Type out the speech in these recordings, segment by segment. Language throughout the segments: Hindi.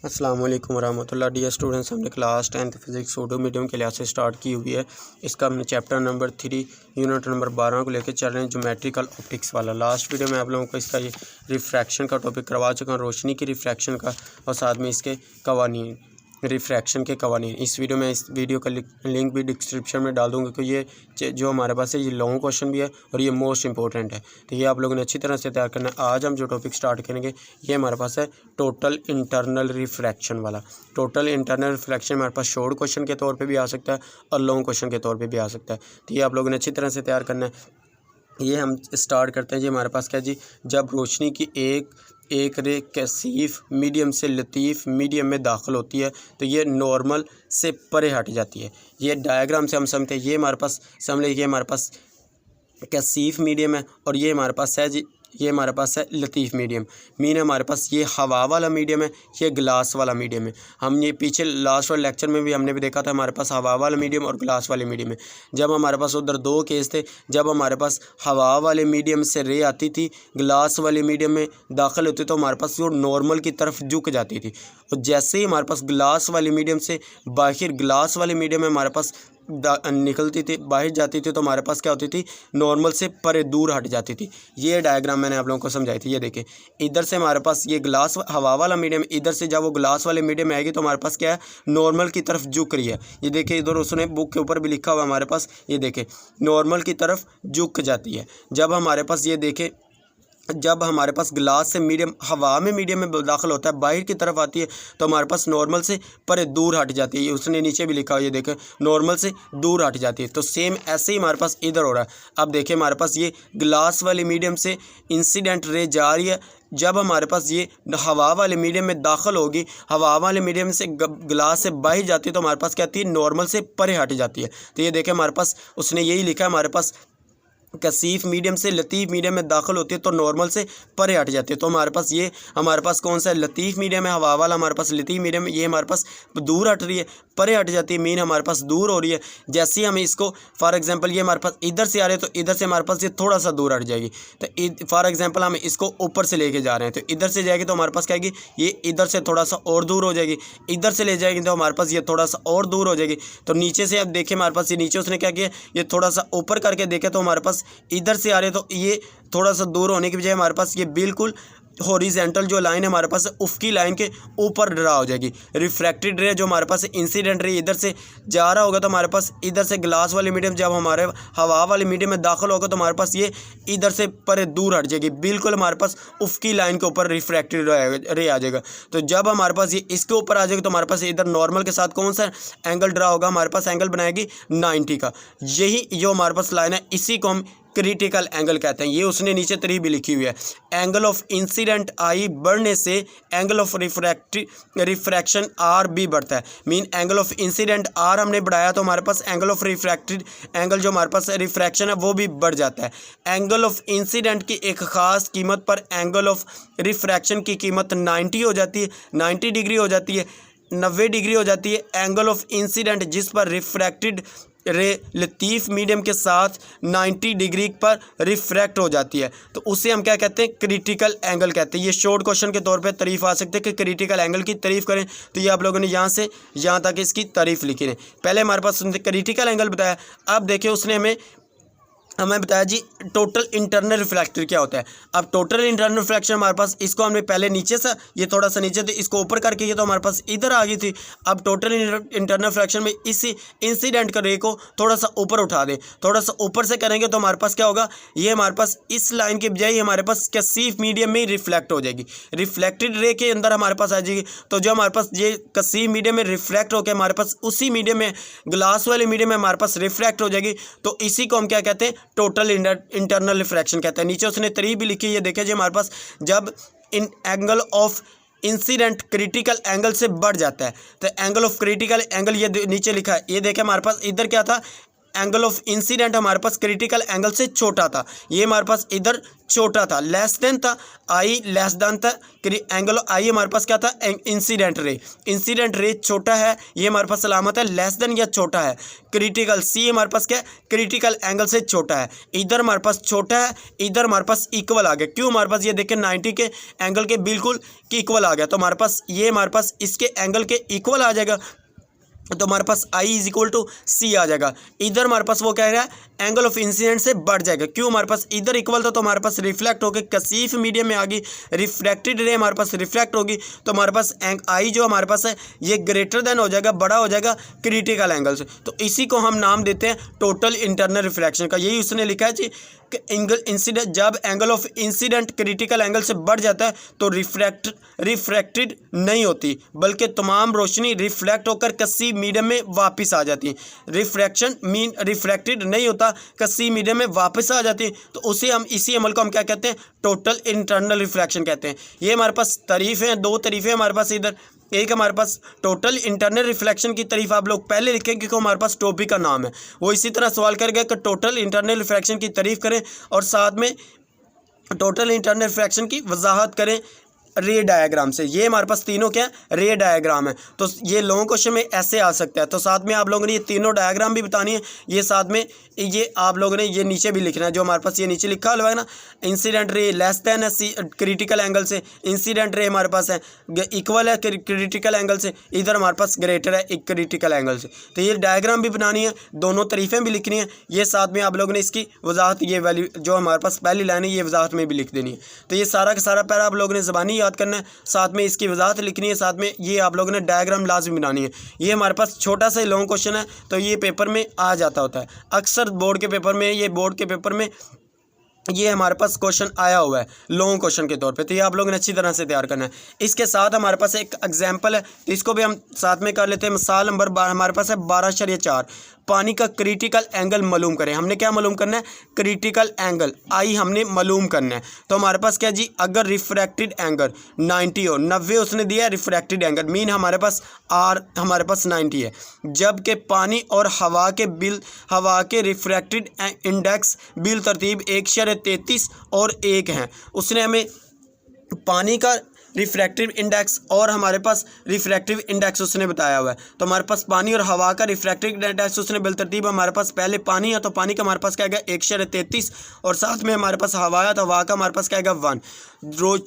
अस्सलाम वालेकुम रहमतुल्लाह। डियर स्टूडेंट्स, हमने class 10th physics Urdu medium के लिहाज से स्टार्ट की हुई है। इसका हमने चैप्टर नंबर 3 यूनिट नंबर 12 को लेकर चल रहे हैं, ज्योमेट्रिकल ऑप्टिक्स वाला। लास्ट वीडियो में आप लोगों को इसका ये रिफ्रैक्शन का टॉपिक करवा चुका हूँ, रोशनी की रिफ्रैक्शन का, और साथ में इसके कवानीन, रिफ्रैक्शन के कवानीन। इस वीडियो में इस वीडियो का लिंक भी डिस्क्रिप्शन में डाल दूँगा, क्योंकि ये जो हमारे पास है ये लॉन्ग क्वेश्चन भी है और ये मोस्ट इंपॉर्टेंट है, तो ये आप लोगों ने अच्छी तरह से तैयार करना है। आज हम जो टॉपिक स्टार्ट करेंगे ये हमारे पास है टोटल इंटरनल रिफ्रैक्शन वाला। टोटल इंटरनल रिफ्रैक्शन हमारे पास शॉर्ट क्वेश्चन के तौर पे भी आ सकता है और लॉन्ग क्वेश्चन के तौर पे भी आ सकता है, तो ये आप लोगों ने अच्छी तरह से तैयार करना है। ये हम स्टार्ट करते हैं जी। हमारे पास क्या जी, जब रोशनी की एक रे कसीफ मीडियम से लतीफ़ मीडियम में दाखिल होती है तो ये नॉर्मल से परे हट जाती है। ये डायग्राम से हम समझते हैं। ये हमारे पास समझ लीजिए, हमारे पास कसीफ मीडियम है और ये हमारे पास है जी, ये हमारे पास है लतीफ़ मीडियम। मीन हमारे पास ये हवा वाला मीडियम है, ये ग्लास वाला मीडियम है। हम ये पीछे लास्ट वाले लेक्चर में भी हमने भी देखा था, हमारे पास हवा वाला मीडियम और ग्लास वाले मीडियम है। जब हमारे पास उधर दो केस थे, जब हमारे पास हवा वाले मीडियम से रे आती थी, ग्लास वाले मीडियम में दाखिल होती, तो हमारे पास वो नॉर्मल की तरफ झुक जाती थी। और जैसे ही हमारे पास ग्लास वाले मीडियम से बाहर ग्लास वाले मीडियम में हमारे पास निकलती थी, बाहर जाती थी, तो हमारे पास क्या होती थी, नॉर्मल से परे दूर हट जाती थी। ये डायग्राम मैंने आप लोगों को समझाई थी। ये देखें, इधर से हमारे पास ये ग्लास हवा वाला मीडियम, इधर से जब वो ग्लास वाले मीडियम में आएगी तो हमारे पास क्या है, नॉर्मल की तरफ झुक रही है। ये देखें, इधर उसने बुक के ऊपर भी लिखा हुआ हमारे पास, ये देखें नॉर्मल की तरफ झुक जाती है। जब हमारे पास ये देखें, जब हमारे पास ग्लास से मीडियम हवा में मीडियम में दाखिल होता है, बाहर की तरफ आती है, तो हमारे पास नॉर्मल से परे दूर हट जाती है। ये उसने नीचे भी लिखा हुआ, ये देखें नॉर्मल से दूर हट जाती है। तो सेम ऐसे ही हमारे पास इधर हो रहा है। अब देखें, हमारे पास ये ग्लास वाले मीडियम से इंसिडेंट रे जा रही है। जब हमारे पास ये हवा वाले मीडियम में दाखिल होगी, हवा वाले मीडियम से ग्लास से बाहर जाती है, तो हमारे पास क्या आती है, नॉर्मल से परे हट जाती है। तो ये देखें, हमारे पास उसने यही लिखा है, हमारे पास कसीफ मीडियम से लतीफ़ मीडियम में दाखिल होती है तो नॉर्मल से परे हट जाती है। तो हमारे पास ये हमारे पास कौन सा है, लतीफ़ मीडियम है, हवा वाला हमारे पास लतीफ़ मीडियम, ये हमारे पास दूर हट रही है, परे हट जाती है, मीन हमारे पास दूर हो रही है। जैसे ही हम इसको फॉर एग्जांपल, ये हमारे पास इधर से आ रहे हैं तो इधर से हमारे पास ये थोड़ा सा दूर हट जाएगी। तो फॉर एग्जांपल हम इसको ऊपर से लेके जा रहे हैं, तो इधर से जाएगी तो हमारे पास क्या आएगी, ये इधर से थोड़ा सा और दूर हो जाएगी। इधर से ले जाएगी तो हमारे पास ये थोड़ा सा और दूर हो जाएगी। तो नीचे से अब देखें, हमारे पास ये नीचे उसने क्या किया, ये थोड़ा सा ऊपर करके देखे तो हमारे पास इधर से आ रहे, तो ये थोड़ा सा दूर होने की बजाय हमारे पास ये बिल्कुल हॉरिजॉन्टल जो लाइन है हमारे पास उफकी लाइन के ऊपर ड्रा हो जाएगी। रिफ्रैक्टेड रे जो हमारे पास इंसिडेंट रे इधर से जा रहा होगा, तो हमारे पास इधर से ग्लास वाली मीडियम जब हमारे हवा वाली मीडियम में दाखिल होगा तो हमारे पास ये इधर से परे दूर हट जाएगी, बिल्कुल हमारे पास उफकी लाइन के ऊपर रिफ्रैक्टेड रे आ जाएगा। तो जब हमारे पास ये इसके ऊपर आ जाएगा तो हमारे पास इधर नॉर्मल के साथ कौन सा एंगल ड्रा होगा, हमारे पास एंगल बनाएगी 90 का। यही जो हमारे पास लाइन है, इसी को हम क्रिटिकल एंगल कहते हैं। ये उसने नीचे तरी भी लिखी हुई है, एंगल ऑफ इंसिडेंट आई बढ़ने से एंगल ऑफ रिफ्रैक्शन आर भी बढ़ता है। Mean angle of incident R हमने बढ़ाया तो हमारे पास एंगल ऑफ रिफ्रैक्टेड एंगल जो हमारे पास रिफ्रैक्शन है वो भी बढ़ जाता है। एंगल ऑफ इंसिडेंट की एक ख़ास कीमत पर एंगल ऑफ रिफ्रैक्शन की कीमत 90 हो जाती है, 90 डिग्री हो जाती है, 90 डिग्री हो जाती है। एंगल ऑफ इंसिडेंट जिस पर रिफ्रैक्टेड रे लतीफ़ मीडियम के साथ 90 डिग्री पर रिफ्रैक्ट हो जाती है, तो उसे हम क्या कहते हैं, क्रिटिकल एंगल कहते हैं। ये शॉर्ट क्वेश्चन के तौर पे तारीफ आ सकते हैं कि क्रिटिकल एंगल की तारीफ करें, तो ये आप लोगों ने यहाँ से यहाँ तक इसकी तारीफ लिखी है। पहले हमारे पास क्रिटिकल एंगल बताया, अब देखिए उसने हमें बताया जी टोटल इंटरनल रिफ्रैक्टर क्या होता है। अब टोटल इंटरनल रिफ्रैक्शन हमारे पास, इसको हमने पहले नीचे से, ये थोड़ा सा नीचे थे, इसको ऊपर करके ये तो हमारे पास इधर आ गई थी। अब टोटल इंटरनल रिफ्रैक्शन में इसी इंसिडेंट का रे को थोड़ा सा ऊपर उठा दें, थोड़ा सा ऊपर से करेंगे तो हमारे पास क्या होगा, ये हमारे पास इस लाइन के बजाय हमारे पास कसीफ मीडियम में रिफ्लेक्ट हो जाएगी, रिफ्लेक्टेड रे के अंदर हमारे पास आ जाएगी। तो जो हमारे पास ये कसीफ मीडियम में रिफ्लेक्ट होकर हमारे पास उसी मीडियम में ग्लास वाले मीडियम में हमारे पास रिफ्लेक्ट हो जाएगी, तो इसी को हम क्या कहते हैं, टोटल इंटरनल रिफ्रैक्शन कहते हैं। नीचे उसने तरी भी लिखी है, ये देखिए जी हमारे पास जब इन angle of incident critical angle से बढ़ जाता है, तो एंगल ऑफ क्रिटिकल एंगल ये नीचे लिखा है, ये देखें हमारे पास इधर क्या था, एंगल ऑफ इंसिडेंट हमारे पास क्रिटिकल एंगल से छोटा था, ये हमारे पास इधर छोटा था, लेस देन था, आई लेस देन था, एंगल आई हमारे पास क्या था, इंसिडेंट रे छोटा है, ये हमारे पास अलामत है लेस देन या छोटा है। क्रिटिकल सी हमारे पास क्या है, क्रिटिकल एंगल से छोटा है, इधर हमारे पास छोटा है, इधर हमारे पास इक्वल आ गया। क्यों हमारे पास ये देखें 90 के एंगल के बिल्कुल इक्वल आ गया, तो हमारे पास ये हमारे पास इसके एंगल के इक्वल आ जाएगा, तो हमारे पास आई इज इक्वल टू सी आ जाएगा। इधर हमारे पास वो कह रहा है एंगल ऑफ इंसिडेंट से बढ़ जाएगा। क्यों हमारे पास इधर इक्वल था, तो हमारे पास रिफ्लेक्ट होकर कसीफ मीडियम में आ गई, रिफ्रैक्टेड रे हमारे पास रिफ्लेक्ट होगी, तो हमारे पास आई जो हमारे पास है ये ग्रेटर देन हो जाएगा, बड़ा हो जाएगा क्रिटिकल एंगल से। तो इसी को हम नाम देते हैं टोटल इंटरनल रिफ्लेक्शन का। यही उसने लिखा है जी कि एंगल इंसिडेंट, जब angle of incident critical angle से बढ़ जाता है तो रिफ्रैक्टेड नहीं होती, बल्कि तमाम रोशनी रिफ्लेक्ट होकर कसी मीडियम में वापस आ जाती है। रिफ्रैक्शन मीन रिफ्रैक्टेड नहीं होता, कसी मीडियम में वापस आ जाती है, तो उसे हम इसी अमल को हम क्या कहते हैं, टोटल इंटरनल रिफ्लेक्शन कहते हैं। ये हमारे पास तारीफ़ें हैं, दो तारीफ़ें हमारे पास इधर, एक हमारे पास टोटल इंटरनल रिफ्लेक्शन की तारीफ आप लोग पहले लिखें क्योंकि हमारे पास टॉपिक का नाम है। वो इसी तरह सवाल करेगा कि टोटल इंटरनल रिफ्लेक्शन की तारीफ करें और साथ में टोटल इंटरनल रिफ्लेक्शन की वजाहत करें रे डायग्राम से। ये हमारे पास तीनों क्या है, रे डायग्राम है। तो ये लॉन्ग क्वेश्चन में ऐसे आ सकता है। तो साथ में आप लोगों ने ये तीनों डायग्राम भी बतानी है, ये साथ में ये आप लोगों ने ये नीचे भी लिखना है, जो हमारे पास ये नीचे लिखा हुआ है ना, इंसिडेंट रे लेस देन है क्रिटिकल एंगल से, इंसिडेंट रे हमारे पास है इक्वल है क्रिटिकल एंगल से, इधर हमारे पास ग्रेटर है एक क्रिटिकल एंगल से। तो ये डायग्राम भी बनानी है, दोनों तारीफ़ें भी लिखनी है, ये साथ में आप लोगों ने इसकी वजाहत, ये वैल्यू जो हमारे पास पहली लाइन है ये वजाहत में भी लिख देनी है। तो ये सारा का सारा पैरा आप लोगों ने ज़बानी याद करना है, साथ में इसकी वजाहत लिखनी है, साथ में ये आप लोगों ने डायग्राम लाजमी बनानी है। ये हमारे पास छोटा सा लॉन्ग क्वेश्चन है, तो ये पेपर में आ जाता होता है अक्सर बोर्ड के पेपर में, ये बोर्ड के पेपर में ये हमारे पास क्वेश्चन आया हुआ है लॉन्ग क्वेश्चन के तौर पे। तो ये आप लोगों ने अच्छी तरह से तैयार करना है। इसके साथ हमारे पास एक एग्जांपल है, तो इसको भी हम साथ में कर लेते हैं। मिसाल नंबर हमारे पास है 12.4, पानी का क्रिटिकल एंगल मालूम करें। हमने क्या मालूम करना है, क्रिटिकल एंगल आई हमने मालूम करना है। तो हमारे पास क्या जी, अगर रिफ्रैक्टेड एंगल 90 हो, 90 उसने दिया है रिफ्रैक्टेड एंगल, मीन हमारे पास आर हमारे पास 90 है, जबकि पानी और हवा के रिफ्रैक्टेड इंडेक्स बिल तरतीब 1.33 और 1 हैं। उसने हमें पानी का रिफ्रैक्टिव इंडेक्स और हमारे पास रिफ्रैक्टिव इंडेक्स उसने बताया हुआ है। तो हमारे पास पानी और हवा का रिफ्रैक्टिव इंडेक्स उसने बिलतरतीब, हमारे पास पहले पानी है तो पानी का हमारे पास क्या आएगा 1.33 और साथ में हमारे पास हवा है तो हवा का हमारे पास क्या आएगा 1।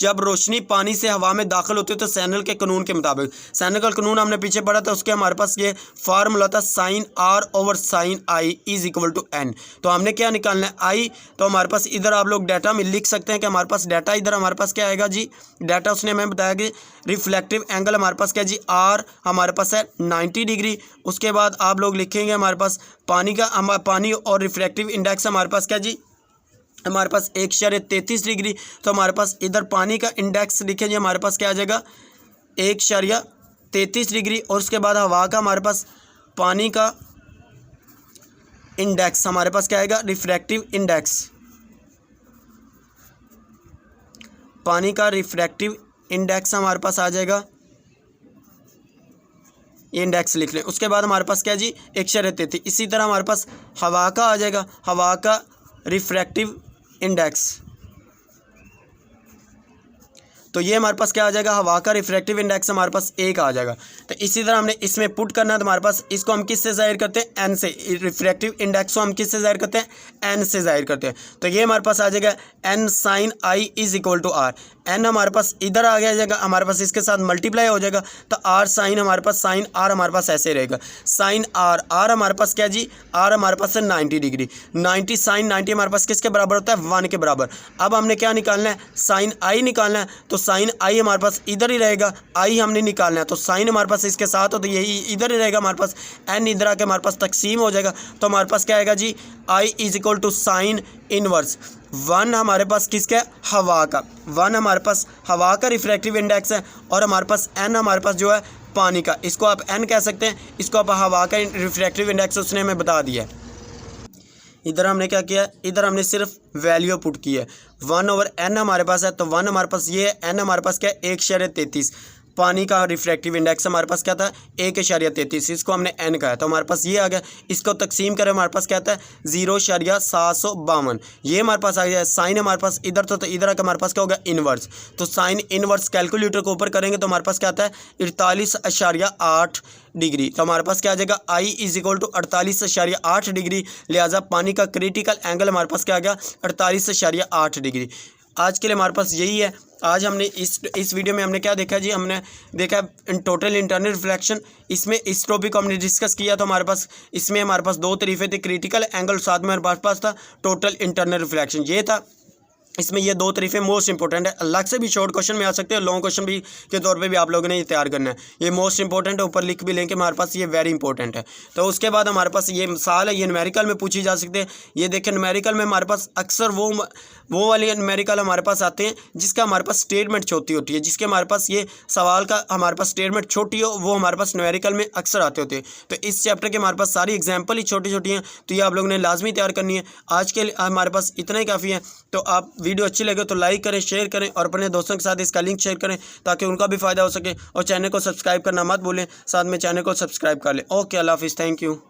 जब रोशनी पानी से हवा में दाखिल होती है तो सैनल के कानून के मुताबिक, सैनल का कानून हमने पीछे पढ़ा था, उसके हमारे पास ये फार्मूला था sine R over sine I is equal to N. तो हमने क्या निकालना है आई, तो हमारे पास इधर आप लोग डाटा में लिख सकते हैं कि हमारे पास डाटा इधर हमारे पास क्या आएगा जी, डाटा उसने हमें बताया कि रिफ्लेक्टिव एंगल हमारे पास क्या जी आर हमारे पास है 90 डिग्री। उसके बाद आप लोग लिखेंगे हमारे पास पानी और रिफ्लेक्टिव इंडेक्स हमारे पास क्या जी, हमारे पास 1.33 डिग्री। तो हमारे पास इधर पानी का इंडेक्स लिखेंगे हमारे पास क्या आ जाएगा 1.33 डिग्री और उसके बाद हवा का हमारे पास पानी का इंडेक्स हमारे पास क्या आएगा रिफ्रैक्टिव इंडेक्स, पानी का रिफ्रैक्टिव इंडेक्स हमारे पास आ जाएगा, ये इंडेक्स लिख लें। उसके बाद हमारे पास क्या जी 1.33। इसी तरह हमारे पास हवा का आ जाएगा, हवा का रिफ्रैक्टिव इंडेक्स, तो ये हमारे पास क्या आ जाएगा हवा का रिफ्रैक्टिव इंडेक्स हमारे पास 1 आ जाएगा। तो इसी तरह हमने इसमें पुट करना है तो हमारे पास इसको हम किससे ज़ाहिर करते हैं एन से, रिफ्रैक्टिव इंडेक्स को हम किससे ज़ाहिर करते हैं एन से ज़ाहिर करते हैं। तो ये हमारे पास आ जाएगा N sine I is equal to R. N हमारे पास इधर आ गया जाएगा, हमारे पास इसके साथ मल्टीप्लाई हो जाएगा तो आर साइन हमारे पास साइन आर हमारे पास ऐसे रहेगा साइन आर, आर हमारे पास क्या जी आर हमारे पास है 90 डिग्री, 90 साइन 90 हमारे पास किसके बराबर होता है 1 के बराबर। अब हमने क्या निकालना है साइन आई निकालना है, तो साइन आई हमारे पास इधर ही रहेगा, आई हमने निकालना है तो साइन हमारे पास इसके साथ हो तो यही इधर ही रहेगा हमारे पास, एन इधर आके हमारे पास तकसीम हो जाएगा। तो हमारे पास क्या आएगा जी i is equal to sine inverse 1 हमारे पास किसका हवा का, 1 हमारे पास हवा का रिफ्रैक्टिव इंडेक्स है और हमारे पास एन हमारे पास जो है पानी का, इसको आप एन कह सकते हैं, इसको आप हवा का रिफ्रैक्टिव इंडेक्स उसने हमें बता दिया है। इधर हमने क्या किया, इधर हमने सिर्फ वैल्यू पुट की है 1 ओवर एन हमारे पास है, तो 1 हमारे पास ये है, एन हमारे पास क्या है 1.33। पानी का रिफ्रैक्टिव इंडेक्स हमारे पास क्या था 1.33, इसको हमने एन कहा तो हमारे पास ये आ गया। इसको तकसीम करें हमारे पास क्या था 0.752, ये हमारे पास आ गया। साइन हमारे पास इधर तो इधर आकर हमारे पास क्या होगा इनवर्स, तो साइन इनवर्स कैलकुलेटर को ऊपर करेंगे तो हमारे पास क्या आता है 48.8 डिग्री। तो हमारे पास क्या आ जाएगा I is equal to 48.8 degree, लिहाजा पानी का क्रिटिकल एंगल हमारे पास क्या आ गया 48.8 डिग्री। आज के लिए हमारे पास यही है। आज हमने इस वीडियो में हमने क्या देखा जी, हमने देखा टोटल इंटरनल रिफ्लेक्शन। इसमें इस टॉपिक को हमने डिस्कस किया तो हमारे पास इसमें हमारे पास दो तरीके थे, क्रिटिकल एंगल, साथ में हमारे पास था टोटल इंटरनल रिफ्लेक्शन, ये था। इसमें ये दो तरीके मोस्ट इंपॉर्टेंट है। अलग से भी शॉर्ट क्वेश्चन में आ सकते हैं, लॉन्ग क्वेश्चन भी के तौर पे भी आप लोगों ने ये तैयार करना है। ये मोस्ट इंपॉर्टेंट है, ऊपर लिख भी लेंगे हमारे पास ये वेरी इंपॉर्टेंट है। तो उसके बाद हमारे पास ये मिसाल है, ये न्यूमेरिकल में पूछी जा सकते हैं। ये देखें न्यूमेरिकल में हमारे पास अक्सर वो वाले न्यूमेरिकल हमारे पास आते हैं जिसका हमारे पास स्टेटमेंट छोटी होती है, जिसके हमारे पास ये सवाल का हमारे पास स्टेटमेंट छोटी हो, वो हमारे पास न्यूमेरिकल में अक्सर आते होते हैं। तो इस चैप्टर के हमारे पास सारी एग्जाम्पल ही छोटी छोटी हैं, तो ये आप लोगों ने लाजमी तैयार करनी है। आज के लिए हमारे पास इतना ही काफ़ी है। तो आप वीडियो अच्छी लगे तो लाइक करें, शेयर करें और अपने दोस्तों के साथ इसका लिंक शेयर करें ताकि उनका भी फ़ायदा हो सके। और चैनल को सब्सक्राइब करना मत भूलें, साथ में चैनल को सब्सक्राइब कर लें। ओके, अल्लाह हाफिज़, थैंक यू।